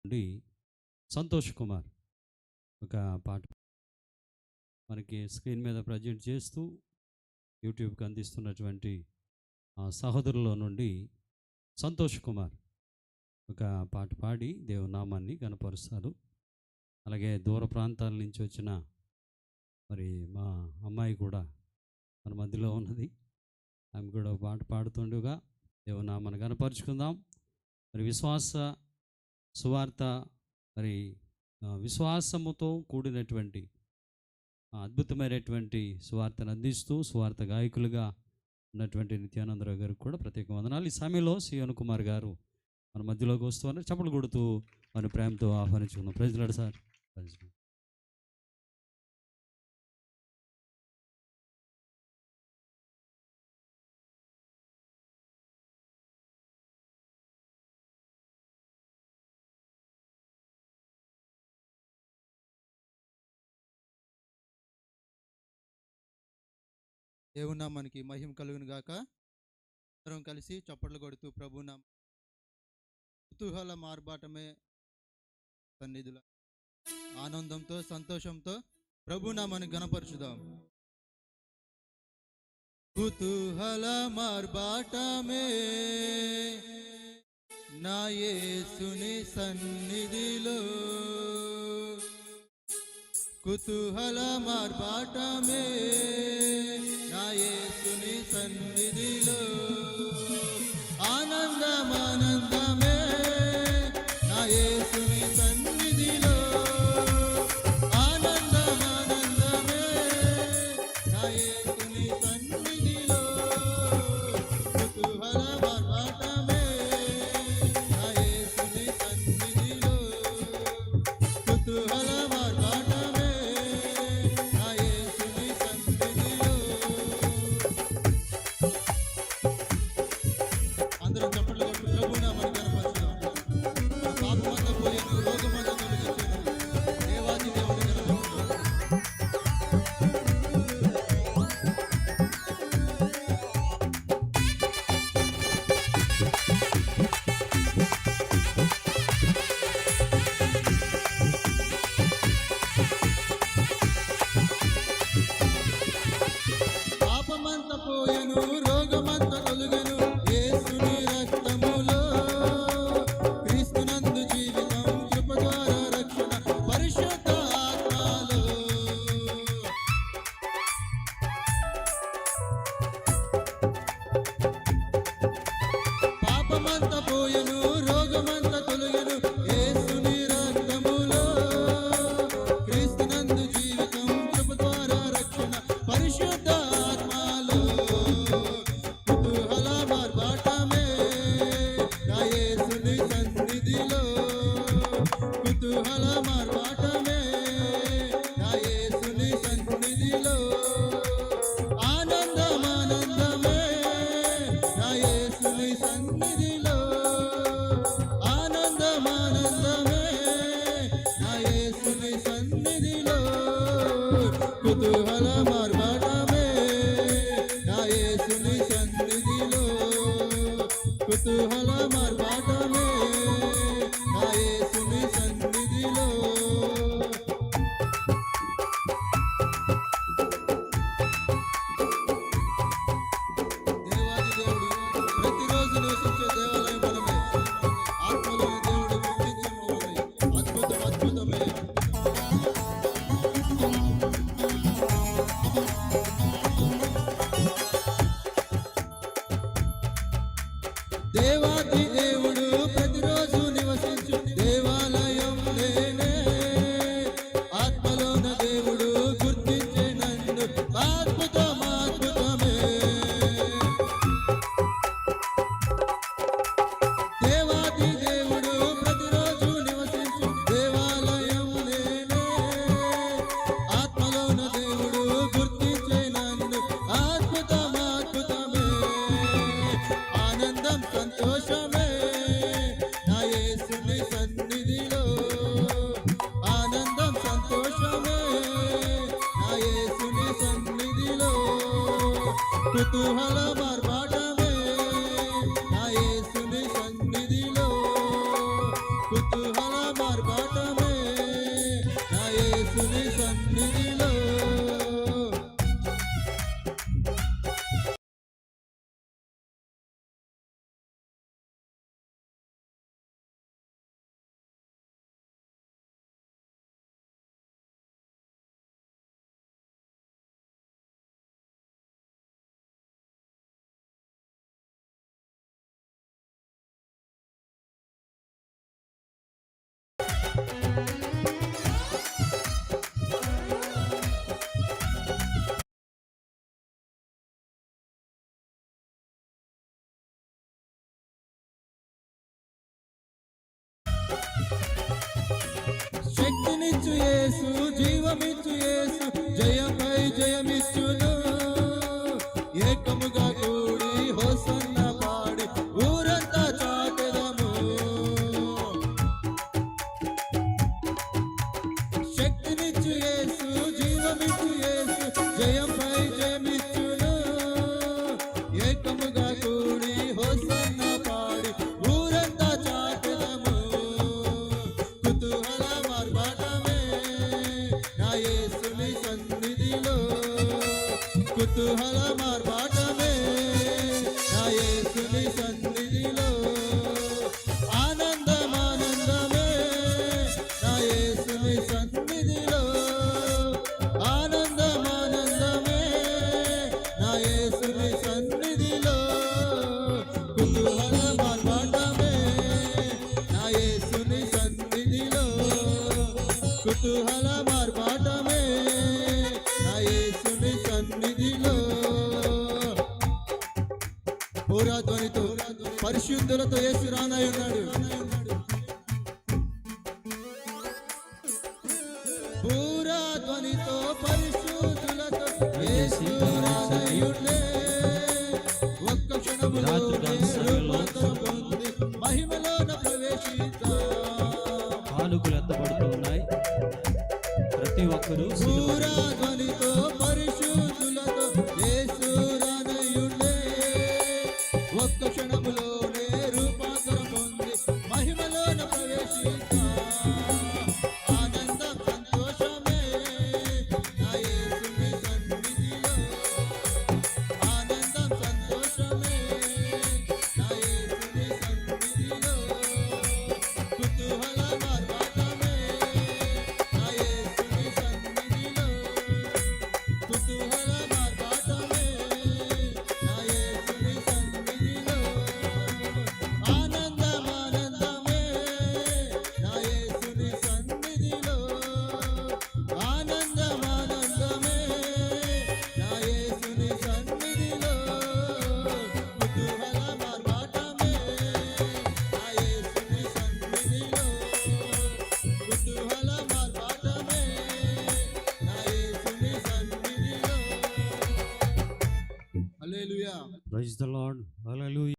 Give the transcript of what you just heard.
నుండి సంతోష్ కుమార్ ఒక పాట మనకి స్క్రీన్ మీద ప్రజెంట్ చేస్తూ యూట్యూబ్కి అందిస్తున్నటువంటి సహోదరుల నుండి సంతోష్ కుమార్ ఒక పాట పాడి దేవునామాన్ని కనపరుస్తారు. అలాగే దూర ప్రాంతాల నుంచి వచ్చిన మరి మా అమ్మాయి కూడా మన మధ్యలో ఉన్నది. ఆమె కూడా పాట పాడుతుండగా దేవునామాన్ని కనపరుచుకుందాం. మరి విశ్వాస సువార్త, మరి విశ్వాసముతో కూడినటువంటి అద్భుతమైనటువంటి సువార్తను అందిస్తూ సువార్త గాయకులుగా ఉన్నటువంటి నిత్యానందరావు గారికి కూడా ప్రత్యేక వందనాలు. ఈ సమయంలో సియోన్ కుమార్ గారు మన మధ్యలోకి వస్తున్నారు. చప్పట్లు కొడుతూ మన ప్రేమతో ఆహ్వానించుకున్నాం. Praise lord sir. దేవుని నామానికి మహిమ కలుగును గాక. అందరం కలిసి చప్పట్లు కొడుతూ ప్రభు నామ కుతూహల మార్బాటమే సన్నిధుల ఆనందంతో సంతోషంతో ప్రభు నామాన్ని గణపరచుదాం. కుతూహల మార్బాటమే నా యేసుని సన్నిధిలో, కుతూహల మార్బాటమే నా యేసుని సన్నిధిలో, ఆనందమానందమే నా యేసుని సన్నిధిలో, ఆనందమానందమే నా యేసుని సన్నిధిలో, కుతూహల మార్బాటమే నా యేసుని సన్నిధిలో, కుతూహల మార్బాటమే నా యేసుని సన్నిధిలో. అందరూ చప్పట్లు కొట్టు ప్రభు నామమును కనపరచుదాం. పాపమంతా పోయేను, రోగమంతా తొలగించెను, దేవాది దేవుని కనపరచుదాం. పాపమంత పోయెను, రోగమంత తొలగెను, యేసుని రక్తములో, క్రీస్తునందు జీవితం, కృప ద్వారా రక్షణ, పరిశుద్ధ ఆత్మలో. పాపమంత పోయెను, రోగమంత తొలగెను, యేసుని రక్తములో, క్రీస్తునందు జీవితం, కృప ద్వారా రక్షణ, పరిశుద్ధ ఆత్మలో. కుతూహల మార్బాటమే నా యేసుని సన్నిధిలో, కుతూహల మార్బాటమే నా యేసుని సన్నిధిలో, ఆనందమానందమే నా యేసుని సన్నిధిలో, ఆనందమానందమే నా యేసుని సన్నిధిలో, కుతూహల మార్బాటమే నా యేసుని సన్నిధిలో, కుతూహల మార్బాటమే నా యేసుని సన్నిధిలో. దేవాది దేవుడు ప్రతిరోజు నివసించే దేవాలయం మనమే. ఆత్మలోని దేవుడు గుర్తించే మమ్మల్ని. అద్భుతం అద్భుతమే. దేవాది దేవుడు ప్రతిరోజు నివసించు దేవాలయం నేనే. ఆత్మలోన దేవుడు గుర్తించే నన్ను. అద్భుతం అద్భుతమే. దేవాది దేవుడు ప్రతిరోజు నివసించు దేవాలయం నేనే. ఆత్మలోన దేవుడు గుర్తించే నన్ను. అద్భుతం అద్భుతమే. ఆనందం సంతోషమే నా యేసుని సన్నిధిలో, ఆనందం సంతోషమే నా యేసుని సన్నిధిలో, కుతూహల మార్బాటమే నా యేసుని సన్నిధిలో, కుతూహల మార్గాటమే నా యేసుని సన్నిధిలో. శక్తినిచ్చు యేసు, జీవమిచ్చు యేసు, జయమై జయమిచ్చును. ఏకముగా కూడి హోసన్న పాడి ఊరంతా చాటెదము. శక్తినిచ్చు యేసు, జీవమిచ్చు యేసు, జయమై జయమిచ్చును. ఏకముగా కూడి హోసన్న పాడి ఊరంతా చాటెదము. కుతూహల మార్గాటమే నా యేసుని సన్నిధిలో. కుతూహల మార్గాటమే నా యేసుని సన్నిధిలో. ఆనందమానందమే నా యేసుని సన్నిధిలో. ఆనందమానందమే నా యేసుని సన్నిధిలో. కుతూహల మార్గాటమే నా యేసుని సన్నిధిలో. కుతూహల మార్గాటమే నా యేసుని సన్నిధిలో. పూరాధ్వనితో పరిశుద్ధులతో యేసు రానై ఉన్నాడు. పూరాధ్వనితో పరిశుద్ధులతో యేసు రానై ఉండే. ఒక్క క్షణములోనే రూపాంతరం పొంది మహిమలోన ప్రవేశిద్దాం. కానుకలు ఎత్తబడుతూ ఉన్నాయి. ప్రతి ఒక్కరూ పూరాధ్వనితో పరిశుద్ధులతో యేసు రానై ఉండే. ఒక్క క్షణములోనే రూపాంతరం పొంది మహిమలోన ప్రవేశిద్దాం. ఆనందం సంతోషమే నా యేసుని సన్నిధిలో. ఆనందం సంతోషమే నా యేసుని సన్నిధిలో. కుతూహల మార్గాటమే నా యేసుని సన్నిధిలో. కుతూహల మార్గాటమే నా యేసుని సన్నిధిలో. ఆనందమానందమే నా యేసుని సన్నిధిలో. ఆనందమానందమే నా యేసుని సన్నిధిలో. కుతూహల మార్గాటమే నా యేసుని సన్నిధిలో. కుతూహల మార్గాటమే నా యేసుని సన్నిధిలో. Hallelujah. Praise the Lord. Hallelujah.